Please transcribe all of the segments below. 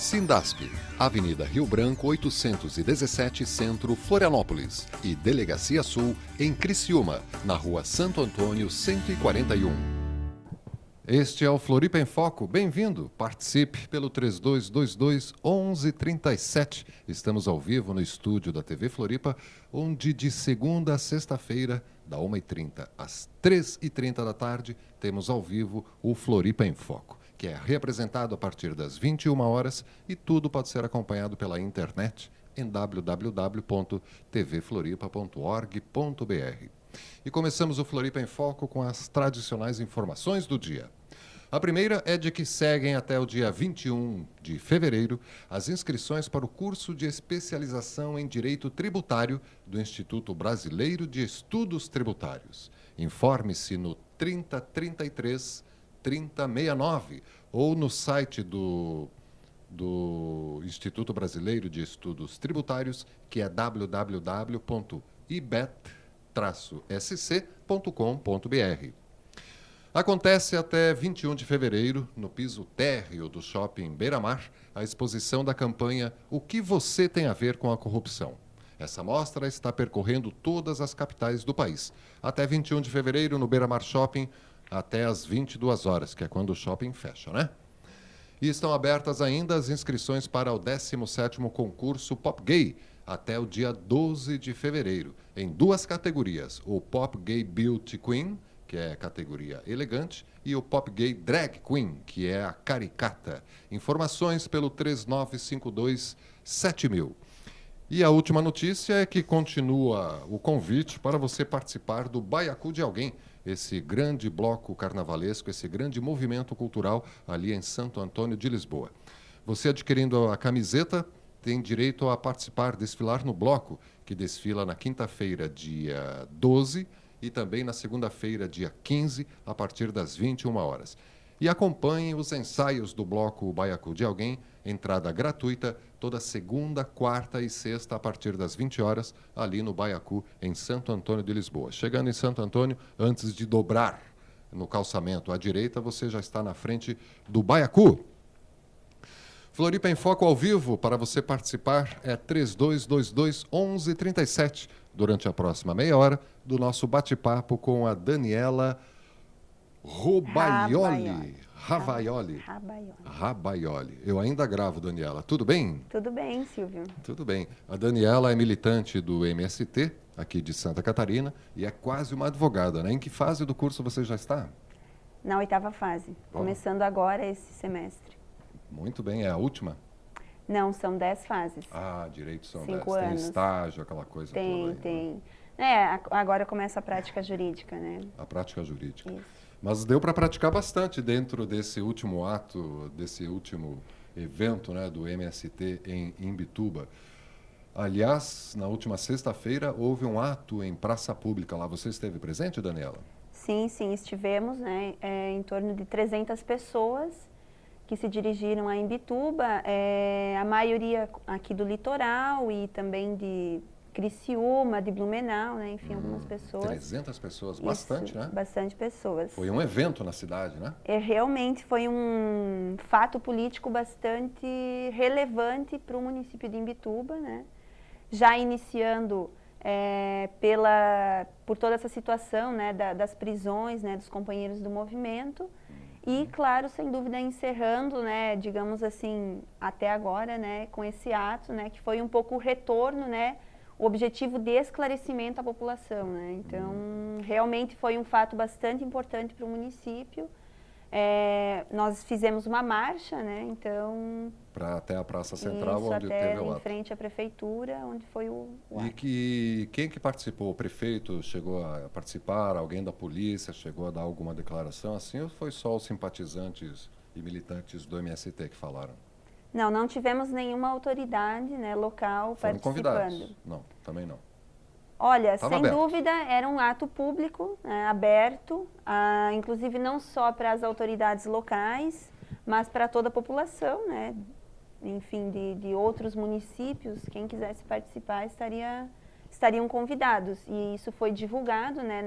Sindasp, Avenida Rio Branco 817 Centro, Florianópolis e Delegacia Sul em Criciúma, na Rua Santo Antônio 141. Este é o Floripa em Foco. Bem-vindo. Participe pelo 3222-1137. Estamos ao vivo no estúdio da TV Floripa, onde de segunda a sexta-feira, da 1h30 às 3h30 da tarde, temos ao vivo o Floripa em Foco, que é representado a partir das 21 horas e tudo pode ser acompanhado pela internet em www.tvfloripa.org.br. E começamos o Floripa em Foco com as tradicionais informações do dia. A primeira é de que seguem até o dia 21 de fevereiro as inscrições para o curso de especialização em Direito Tributário do Instituto Brasileiro de Estudos Tributários. Informe-se no 3033 3069 ou no site do Instituto Brasileiro de Estudos Tributários, que é www.ibet-sc.com.br. Acontece até 21 de fevereiro, no piso térreo do Shopping Beira-Mar, a exposição da campanha O que você tem a ver com a corrupção? Essa mostra está percorrendo todas as capitais do país. Até 21 de fevereiro, no Beira-Mar Shopping, até às 22 horas, que é quando o shopping fecha, né? E estão abertas ainda as inscrições para o 17º concurso Pop Gay, até o dia 12 de fevereiro, em duas categorias, o Pop Gay Beauty Queen, que é a categoria elegante, e o Pop Gay Drag Queen, que é a caricata. Informações pelo 3952-7000. E a última notícia é que continua o convite para você participar do Baiacu de Alguém, esse grande bloco carnavalesco, esse grande movimento cultural ali em Santo Antônio de Lisboa. Você adquirindo a camiseta tem direito a participar, desfilar no bloco, que desfila na quinta-feira, dia 12, e também na segunda-feira, dia 15, a partir das 21 horas. E acompanhem os ensaios do bloco Baiacu de Alguém, entrada gratuita, toda segunda, quarta e sexta, a partir das 20 horas, ali no Baiacu, em Santo Antônio de Lisboa. Chegando em Santo Antônio, antes de dobrar no calçamento à direita, você já está na frente do Baiacu. Floripa em Foco ao vivo, para você participar, é 3222-1137, durante a próxima meia hora, do nosso bate-papo com a Daniela Rabaioli. Eu ainda gravo, Daniela. Tudo bem? Tudo bem, Silvio. Tudo bem. A Daniela é militante do MST, aqui de Santa Catarina, e é quase uma advogada, né? Em que fase do curso você já está? Na 8ª fase, começando agora esse semestre. Muito bem. É a última? Não, são 10 fases. Ah, direito são 5 10. anos. Tem estágio, aquela coisa toda aí, Tem. Né? Agora começa a prática jurídica, né? A prática jurídica. Isso. Mas deu para praticar bastante dentro desse último ato, desse último evento, né, do MST em Imbituba. Aliás, na última sexta-feira houve um ato em praça pública lá. Você esteve presente, Daniela? Sim, estivemos, né? Em torno de 300 pessoas que se dirigiram a Imbituba, a maioria aqui do litoral e também de Criciúma, de Blumenau, né? Enfim, algumas pessoas. 300 pessoas, bastante, Isso, né? Bastante pessoas. Foi um evento na cidade, né? Realmente foi um fato político bastante relevante para o município de Imbituba, né? Já iniciando por toda essa situação, né, das prisões, né, dos companheiros do movimento. E, claro, sem dúvida, encerrando, né, digamos assim, até agora, né, com esse ato, né, que foi um pouco o retorno, né, o objetivo de esclarecimento à população, né? Então, realmente foi um fato bastante importante para o município. Nós fizemos uma marcha, né? Então... Até a Praça Central, isso, onde até teve o ato. em frente à prefeitura, onde foi o ato. E quem que participou? O prefeito chegou a participar? Alguém da polícia chegou a dar alguma declaração assim? Ou foi só os simpatizantes e militantes do MST que falaram? Não tivemos nenhuma autoridade, né, local Foram participando. Convidados? Não, também não. Olha, Tava sem aberto. dúvida, era um ato público, né, aberto, inclusive não só para as autoridades locais, mas para toda a população, né? Enfim, de outros municípios, quem quisesse participar estariam convidados. E isso foi divulgado, né,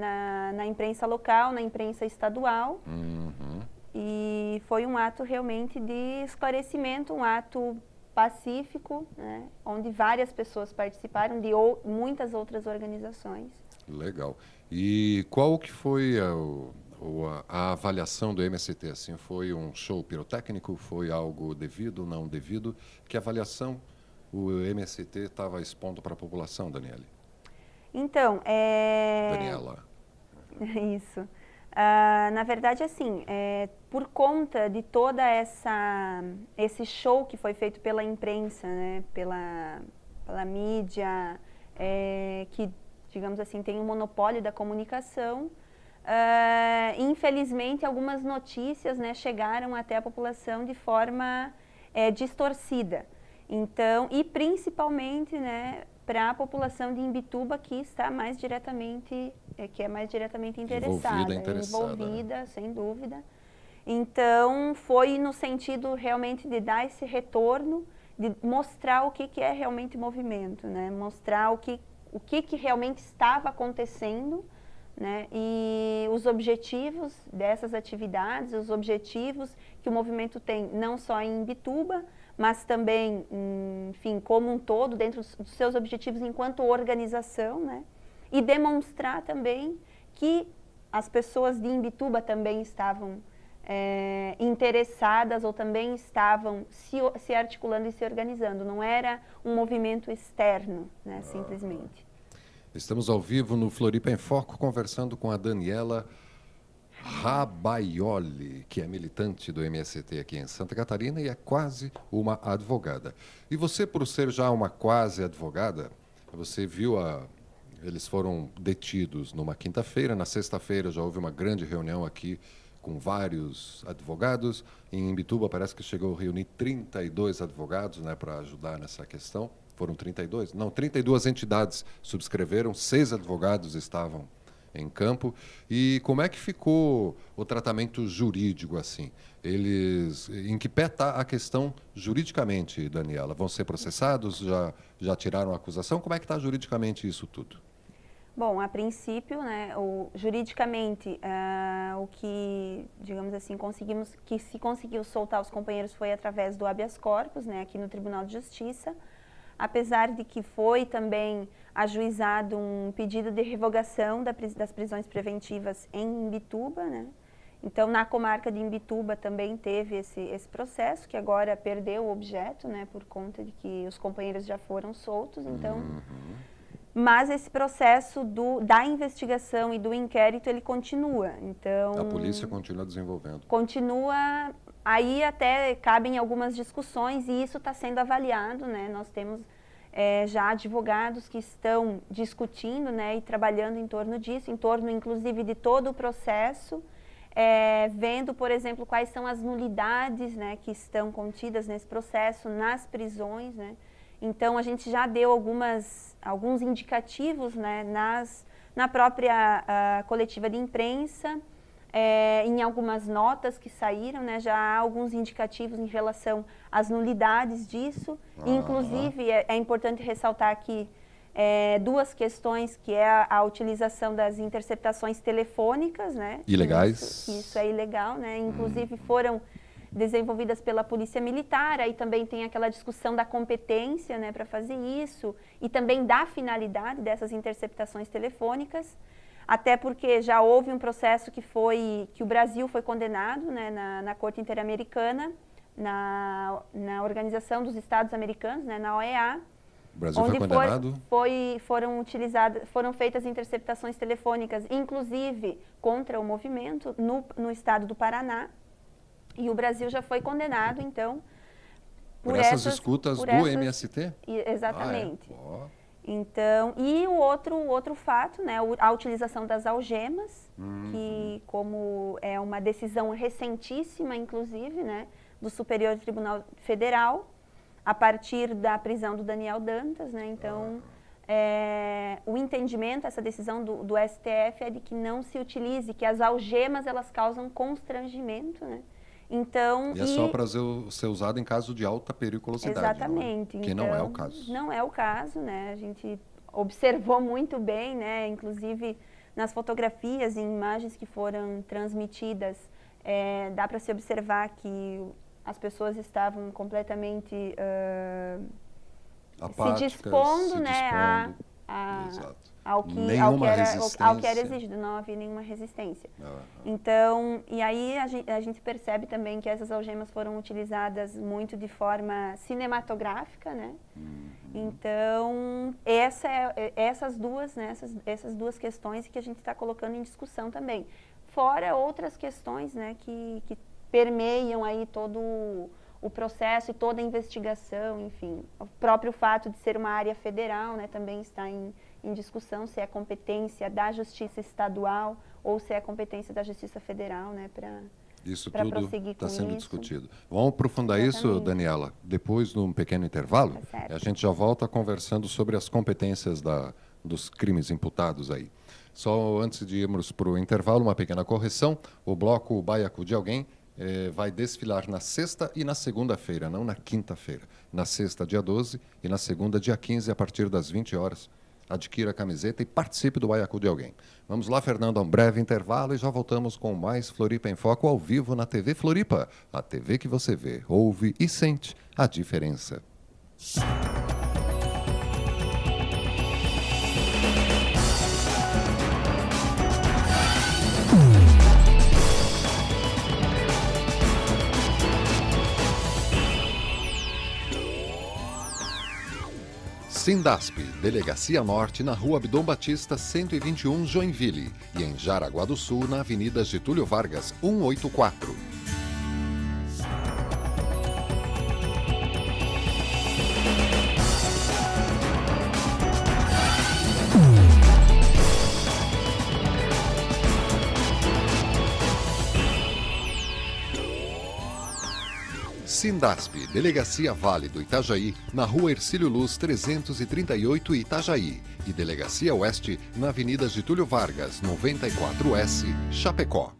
na imprensa local, na imprensa estadual. E foi um ato realmente de esclarecimento, um ato pacífico, né, onde várias pessoas participaram, de muitas outras organizações. Legal. E qual que foi a avaliação do MST? Assim, foi um show pirotécnico? Foi algo devido, não devido? Que avaliação o MST estava expondo para a população, Daniele? Então, Daniela. Isso. Na verdade, assim, por conta de toda esse show que foi feito pela imprensa, né, pela mídia, que, digamos assim, tem um monopólio da comunicação, infelizmente, algumas notícias, né, chegaram até a população de forma distorcida. Então, e principalmente, né, para a população de Imbituba, que está mais diretamente, que é mais diretamente interessada, envolvida, né? Sem dúvida. Então, foi no sentido realmente de dar esse retorno, de mostrar o que é realmente movimento, né? Mostrar o que realmente estava acontecendo, né? E os objetivos dessas atividades, os objetivos que o movimento tem, não só em Imbituba, mas também, enfim, como um todo, dentro dos seus objetivos enquanto organização, né? E demonstrar também que as pessoas de Imbituba também estavam interessadas ou também estavam se articulando e se organizando. Não era um movimento externo, né, simplesmente. Estamos ao vivo no Floripa em Foco, conversando com a Daniela Rabaioli, que é militante do MST aqui em Santa Catarina e é quase uma advogada. E você, por ser já uma quase advogada, você viu eles foram detidos numa quinta-feira, na sexta-feira já houve uma grande reunião aqui com vários advogados. Em Imbituba parece que chegou a reunir 32 advogados, né, para ajudar nessa questão. Foram 32? Não, 32 entidades subscreveram, 6 advogados estavam em campo. E como é que ficou o tratamento jurídico assim? Em que pé está a questão juridicamente, Daniela? Vão ser processados? Já tiraram a acusação? Como é que está juridicamente isso tudo? Bom, a princípio, né, juridicamente, o que, digamos assim, se conseguiu soltar os companheiros foi através do habeas corpus, né, aqui no Tribunal de Justiça. Apesar de que foi também ajuizado um pedido de revogação das prisões preventivas em Imbituba, né? Então, na comarca de Imbituba também teve esse processo, que agora perdeu o objeto, né? Por conta de que os companheiros já foram soltos, então... Mas esse processo da investigação e do inquérito, ele continua, então... A polícia continua desenvolvendo. Continua, aí até cabem algumas discussões e isso está sendo avaliado, né? Nós temos já advogados que estão discutindo, né, e trabalhando em torno disso, em torno inclusive de todo o processo, vendo, por exemplo, quais são as nulidades, né, que estão contidas nesse processo, nas prisões, né? Então, a gente já deu alguns indicativos, né, na própria coletiva de imprensa, em algumas notas que saíram, né, já há alguns indicativos em relação às nulidades disso. Inclusive, é importante ressaltar aqui duas questões, que é a utilização das interceptações telefônicas, né? Ilegais. Isso é ilegal, né? Inclusive, foram desenvolvidas pela Polícia Militar, aí também tem aquela discussão da competência, né, para fazer isso, e também da finalidade dessas interceptações telefônicas, até porque já houve um processo que o Brasil foi condenado, né, na Corte Interamericana, na Organização dos Estados Americanos, né, na OEA, o Brasil foi condenado? Foram feitas interceptações telefônicas, inclusive contra o movimento, no estado do Paraná. E o Brasil já foi condenado, então... Por essas escutas do MST? Exatamente. Então, e o outro fato, né, a utilização das algemas, que como é uma decisão recentíssima, inclusive, né, do Superior Tribunal Federal, a partir da prisão do Daniel Dantas, né, então... o entendidimento, essa decisão do STF é de que não se utilize, que as algemas elas causam constrangimento, né? Então, e é só para ser usado em caso de alta periculosidade. Exatamente. Que não é o caso. Não é o caso, né? A gente observou muito bem, né? Inclusive nas fotografias e imagens que foram transmitidas dá para se observar que as pessoas estavam completamente apáticas, se dispondo, né, ao que era exigido, não havia nenhuma resistência. Então, e aí a gente percebe também que essas algemas foram utilizadas muito de forma cinematográfica, né? Então, essas duas questões que a gente está colocando em discussão também. Fora outras questões, né, que permeiam aí todo o processo e toda a investigação, enfim. O próprio fato de ser uma área federal, né, também está em discussão se é competência da Justiça Estadual ou se é competência da Justiça Federal, né, para isso tudo está sendo discutido. Vamos aprofundar Exatamente. isso, Daniela, depois de um pequeno intervalo. Tá, a gente já volta conversando sobre as competências dos crimes imputados aí. Só antes de irmos para o intervalo, uma pequena correção. O bloco Baiacu de Alguém vai desfilar na sexta e na segunda-feira, não na quinta-feira. Na sexta, dia 12, e na segunda, dia 15, a partir das 20 horas. Adquira a camiseta e participe do Baiacu de Alguém. Vamos lá, Fernando, a um breve intervalo e já voltamos com mais Floripa em Foco ao vivo na TV Floripa. A TV que você vê, ouve e sente a diferença. Sindasp, Delegacia Norte, na Rua Abdom Batista, 121, Joinville. E em Jaraguá do Sul, na Avenida Getúlio Vargas, 184. Sindasp, Delegacia Vale do Itajaí, na Rua Hercílio Luz, 338, Itajaí. E Delegacia Oeste, na Avenida Getúlio Vargas, 94S, Chapecó.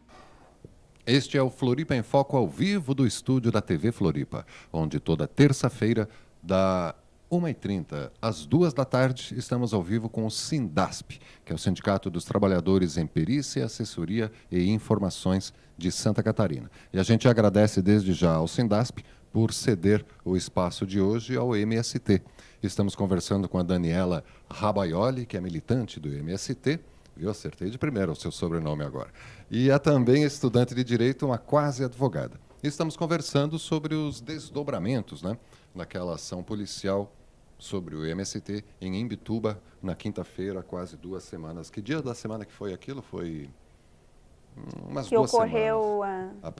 Este é o Floripa em Foco ao vivo do estúdio da TV Floripa, onde toda terça-feira, da 1h30 às 2 da tarde, estamos ao vivo com o Sindasp, que é o Sindicato dos Trabalhadores em Perícia, Assessoria e Informações de Santa Catarina. E a gente agradece desde já ao Sindasp por ceder o espaço de hoje ao MST. Estamos conversando com a Daniela Rabaioli, que é militante do MST. Eu acertei de primeira o seu sobrenome agora. E é também estudante de Direito, uma quase advogada. Estamos conversando sobre os desdobramentos, né, naquela ação policial sobre o MST em Imbituba, na quinta-feira, quase 2 semanas. Que dia da semana que foi aquilo? Foi umas 2 semanas. Que ocorreu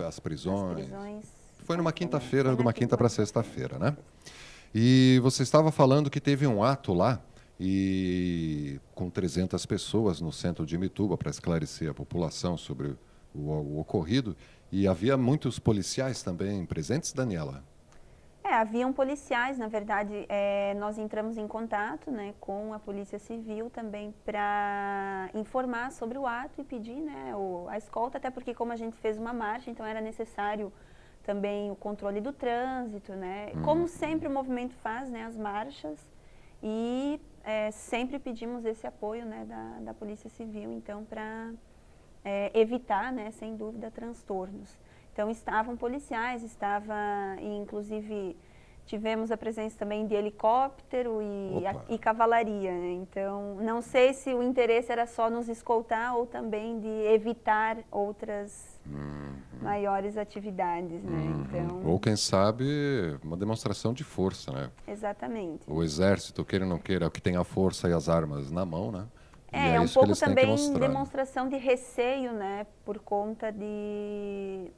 as prisões. Foi numa Foi quinta-feira, de uma quinta para sexta-feira, né? Isso. E você estava falando que teve um ato lá, e com 300 pessoas no centro de Imbituba para esclarecer a população sobre o ocorrido. E havia muitos policiais também presentes, Daniela? Haviam policiais, na verdade, nós entramos em contato, né, com a Polícia Civil também para informar sobre o ato e pedir, né, a escolta, até porque como a gente fez uma marcha, então era necessário também o controle do trânsito, né, como sempre o movimento faz, né, as marchas, e sempre pedimos esse apoio, né, da Polícia Civil, então, para evitar, né, sem dúvida, transtornos. Então, estavam policiais, inclusive, tivemos a presença também de helicóptero e cavalaria, né? Então, não sei se o interesse era só nos escoltar ou também de evitar outras maiores atividades, né? Então, ou, quem sabe, uma demonstração de força, né? Exatamente. O exército, queira ou não queira, é o que tem a força e as armas na mão, né? É um pouco também demonstração de receio, né? Por conta de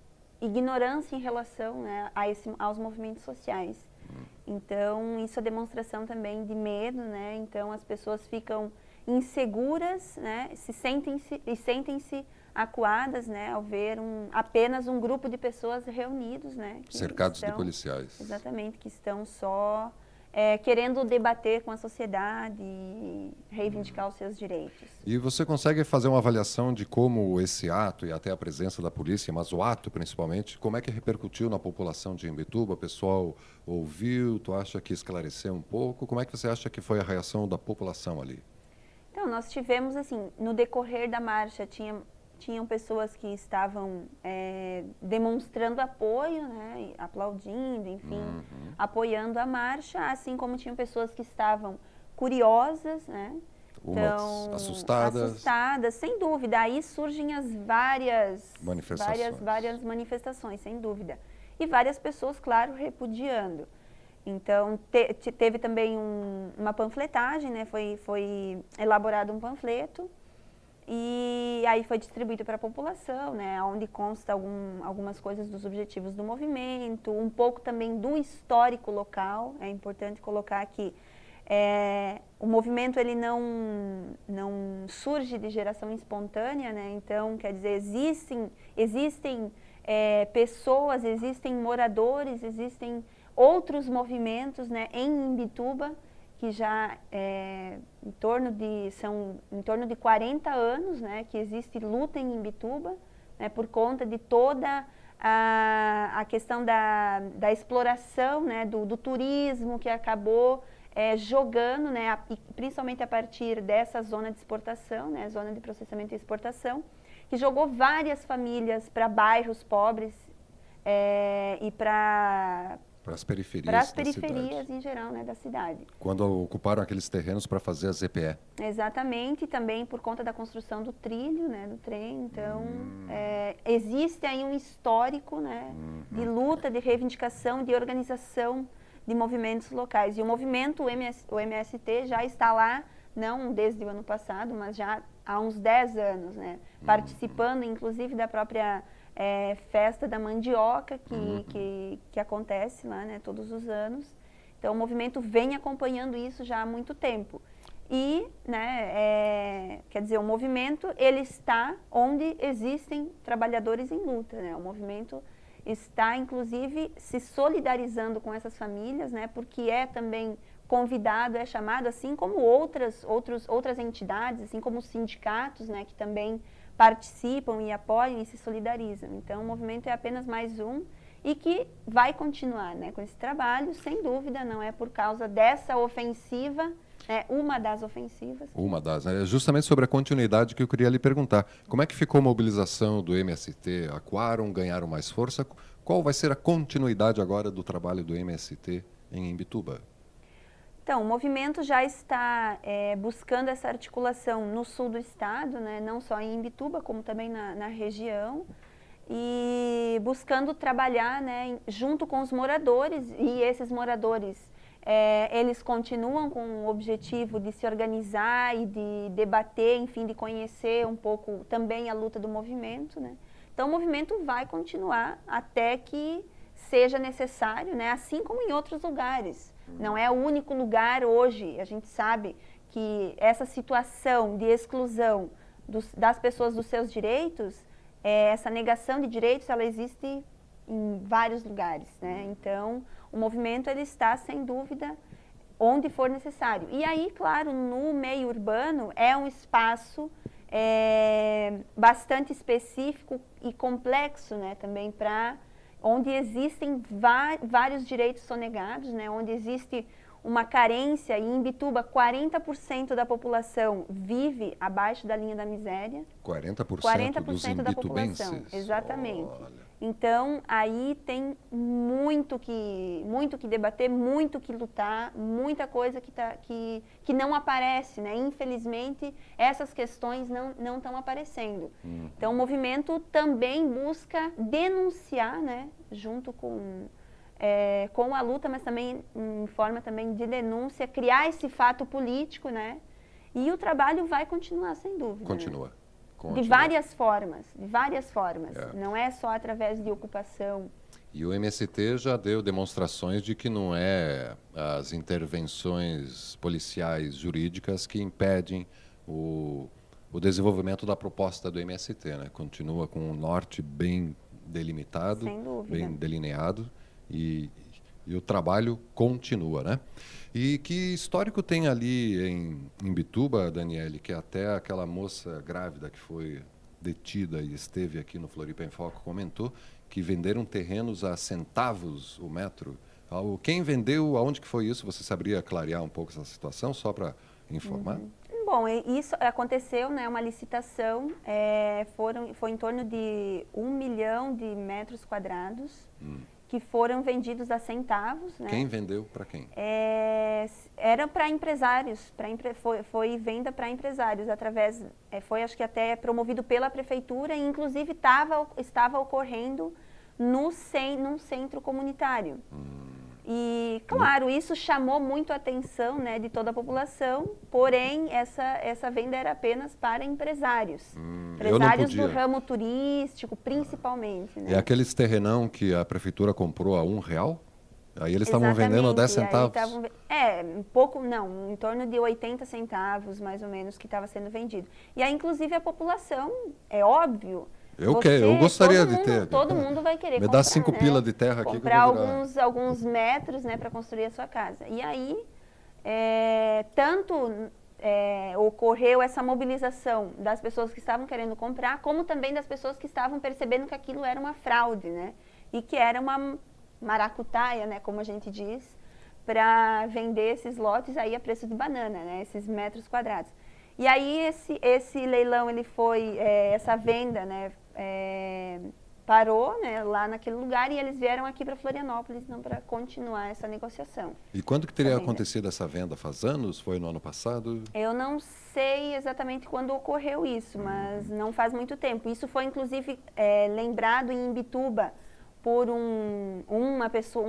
ignorância em relação, né, aos movimentos sociais. Então, isso é demonstração também de medo, né? Então, as pessoas ficam inseguras, né? Sentem-se acuadas, né? Ao ver apenas um grupo de pessoas reunidos, né? Cercados de policiais. Exatamente, que estão só querendo debater com a sociedade e reivindicar os seus direitos. E você consegue fazer uma avaliação de como esse ato e até a presença da polícia, mas o ato principalmente, como é que repercutiu na população de Imbituba? O pessoal ouviu? Tu acha que esclareceu um pouco? Como é que você acha que foi a reação da população ali? Então, nós tivemos, assim, no decorrer da marcha, tinham pessoas que estavam demonstrando apoio, né, aplaudindo, enfim, apoiando a marcha, assim como tinham pessoas que estavam curiosas, né? Umas assustadas, sem dúvida. Aí surgem as várias manifestações, sem dúvida. E várias pessoas, claro, repudiando. Então, teve também uma panfletagem, né? Foi elaborado um panfleto e aí foi distribuído para a população, né? Onde consta algumas coisas dos objetivos do movimento, um pouco também do histórico local. É importante colocar aqui. O movimento ele não surge de geração espontânea, né? Então, quer dizer, existem pessoas, existem moradores, existem outros movimentos, né, em Imbituba, que já são em torno de 40 anos, né, que existe luta em Imbituba, né, por conta de toda a questão da exploração, né, do turismo que acabou jogando, né, principalmente a partir dessa zona de exportação, né, zona de processamento e exportação, que jogou várias famílias para bairros pobres e para as periferias em geral, né, da cidade. Quando ocuparam aqueles terrenos para fazer a ZPE. Exatamente, também por conta da construção do trilho, né, do trem. Então, existe aí um histórico, né, de luta, de reivindicação, de organização de movimentos locais. E o movimento, o MST, já está lá, não desde o ano passado, mas já há uns 10 anos, né, participando, inclusive, da própria festa da mandioca que acontece lá, né, todos os anos. Então, o movimento vem acompanhando isso já há muito tempo. E, né, quer dizer, o movimento, ele está onde existem trabalhadores em luta, né? O movimento está, inclusive, se solidarizando com essas famílias, né, porque é também convidado, é chamado, assim como outras entidades, assim como os sindicatos, né, que também participam e apoiam e se solidarizam. Então, o movimento é apenas mais um e que vai continuar, né, com esse trabalho, sem dúvida, não é por causa dessa ofensiva, uma das ofensivas. É justamente sobre a continuidade que eu queria lhe perguntar. Como é que ficou a mobilização do MST? Acuaram, ganharam mais força? Qual vai ser a continuidade agora do trabalho do MST em Imbituba? Então, o movimento já está buscando essa articulação no sul do estado, né, não só em Imbituba, como também na região, e buscando trabalhar, né, junto com os moradores, e esses moradores, eles continuam com o objetivo de se organizar e de debater, enfim, de conhecer um pouco também a luta do movimento, né. Então, o movimento vai continuar até que seja necessário, né, assim como em outros lugares. Não é o único lugar hoje, a gente sabe que essa situação de exclusão das pessoas dos seus direitos, essa negação de direitos, ela existe em vários lugares, né? Então, o movimento ele está, sem dúvida, onde for necessário. E aí, claro, no meio urbano é um espaço bastante específico e complexo, né, também onde existem vários direitos sonegados, né, onde existe uma carência, e em Imbituba 40% da população vive abaixo da linha da miséria. 40% da população, exatamente. Olha. Então, aí tem muito que debater, muito que lutar, muita coisa que não aparece, né? Infelizmente, essas questões não estão aparecendo. Então, o movimento também busca denunciar, né? Junto com a luta, mas também em forma também de denúncia, criar esse fato político, né? E o trabalho vai continuar, sem dúvida. Continua. Né? De várias formas. É. Não é só através de ocupação. E o MST já deu demonstrações de que não é as intervenções policiais jurídicas que impedem o desenvolvimento da proposta do MST, né? Continua com o norte bem delimitado, bem delineado, e o trabalho continua, né? E que histórico tem ali em Imbituba, Daniele, que até aquela moça grávida que foi detida e esteve aqui no Floripa em Foco comentou que venderam terrenos a centavos o metro. Quem vendeu, aonde que foi isso? Você saberia clarear um pouco essa situação, só para informar? bom. Isso aconteceu, né, uma licitação, foi em torno de 1 milhão de metros quadrados que foram vendidos a centavos. Né? Quem vendeu para quem? Era para empresários, foi venda para empresários, através, foi acho que até promovido pela prefeitura e inclusive estava ocorrendo num centro comunitário. E, claro, isso chamou muito a atenção, né, de toda a população, porém, essa venda era apenas para empresários. Empresários do ramo turístico, principalmente. Né? É aqueles terrenão que a prefeitura comprou a R$1? Aí eles estavam vendendo a 10 centavos? Um pouco, não, em torno de 80 centavos, mais ou menos, que estava sendo vendido. E aí, inclusive, a população, é óbvio... Eu gostaria de ter. Todo mundo vai querer comprar. Me dá 5 pila de terra aqui. Comprar alguns metros, né, para construir a sua casa. E aí, ocorreu essa mobilização das pessoas que estavam querendo comprar, como também das pessoas que estavam percebendo que aquilo era uma fraude, né? E que era uma maracutaia, né, como a gente diz, para vender esses lotes aí a preço de banana, né, esses metros quadrados. E aí esse leilão, ele foi, essa venda, né, parou, né, lá naquele lugar e eles vieram aqui para Florianópolis para continuar essa negociação. E quando que teria acontecido essa venda? Faz anos? Foi no ano passado? Eu não sei exatamente quando ocorreu isso, mas não faz muito tempo. Isso foi, inclusive, lembrado em Imbituba por um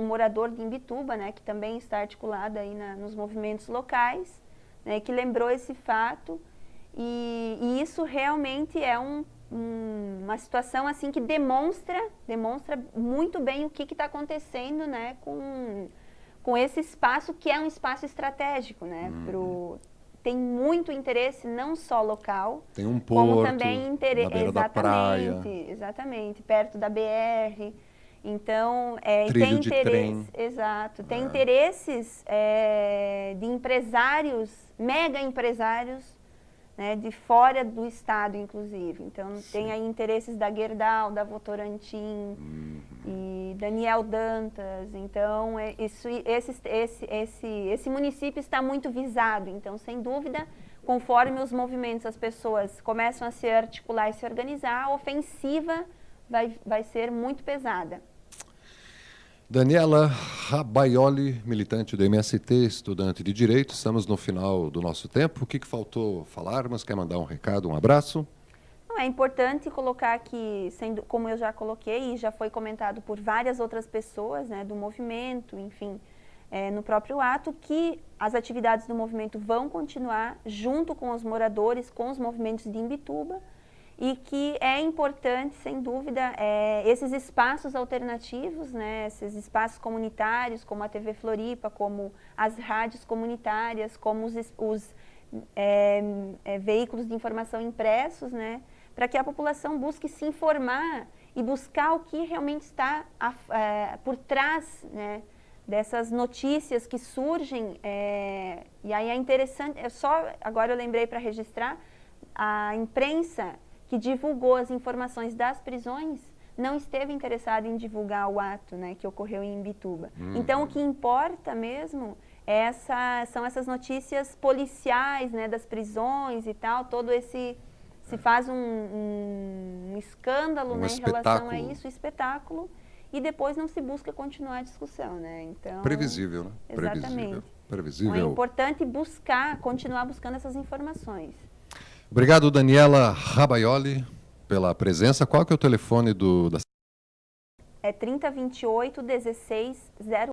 morador de Imbituba, né, que também está articulado aí nos movimentos locais, né, que lembrou esse fato, e isso realmente é uma situação assim que demonstra muito bem o que está acontecendo, né, com esse espaço que é um espaço estratégico, né, tem muito interesse não só local, tem um porto, como também interesse na beira da praia, exatamente, perto da BR. Então, trilho de trem. Exato. Tem interesses de empresários, mega empresários, né, de fora do estado, inclusive. Então, tem aí interesses da Gerdau, da Votorantim e Daniel Dantas. Então, esse município está muito visado. Então, sem dúvida, conforme os movimentos, as pessoas começam a se articular e se organizar, a ofensiva vai ser muito pesada. Daniela Rabaioli, militante do MST, estudante de Direito. Estamos no final do nosso tempo. O que faltou falarmos? Quer mandar um recado, um abraço? É importante colocar que, como eu já coloquei e já foi comentado por várias outras pessoas, né, do movimento, enfim, no próprio ato, que as atividades do movimento vão continuar junto com os moradores, com os movimentos de Imbituba, e que é importante, sem dúvida, esses espaços alternativos, né, esses espaços comunitários, como a TV Floripa, como as rádios comunitárias, como os veículos de informação impressos, né, para que a população busque se informar e buscar o que realmente está por trás, né, dessas notícias que surgem. E aí é interessante, agora eu lembrei para registrar, a imprensa que divulgou as informações das prisões, não esteve interessado em divulgar o ato, né, que ocorreu em Imbituba. Então, o que importa mesmo são essas notícias policiais, né, das prisões e tal, se faz um escândalo, né, em relação a isso, espetáculo, e depois não se busca continuar a discussão, né? Então, previsível, né? Exatamente. Previsível. Então, é importante continuar buscando essas informações. Obrigado, Daniela Rabaioli, pela presença. Qual que é o telefone da... 3028-1608.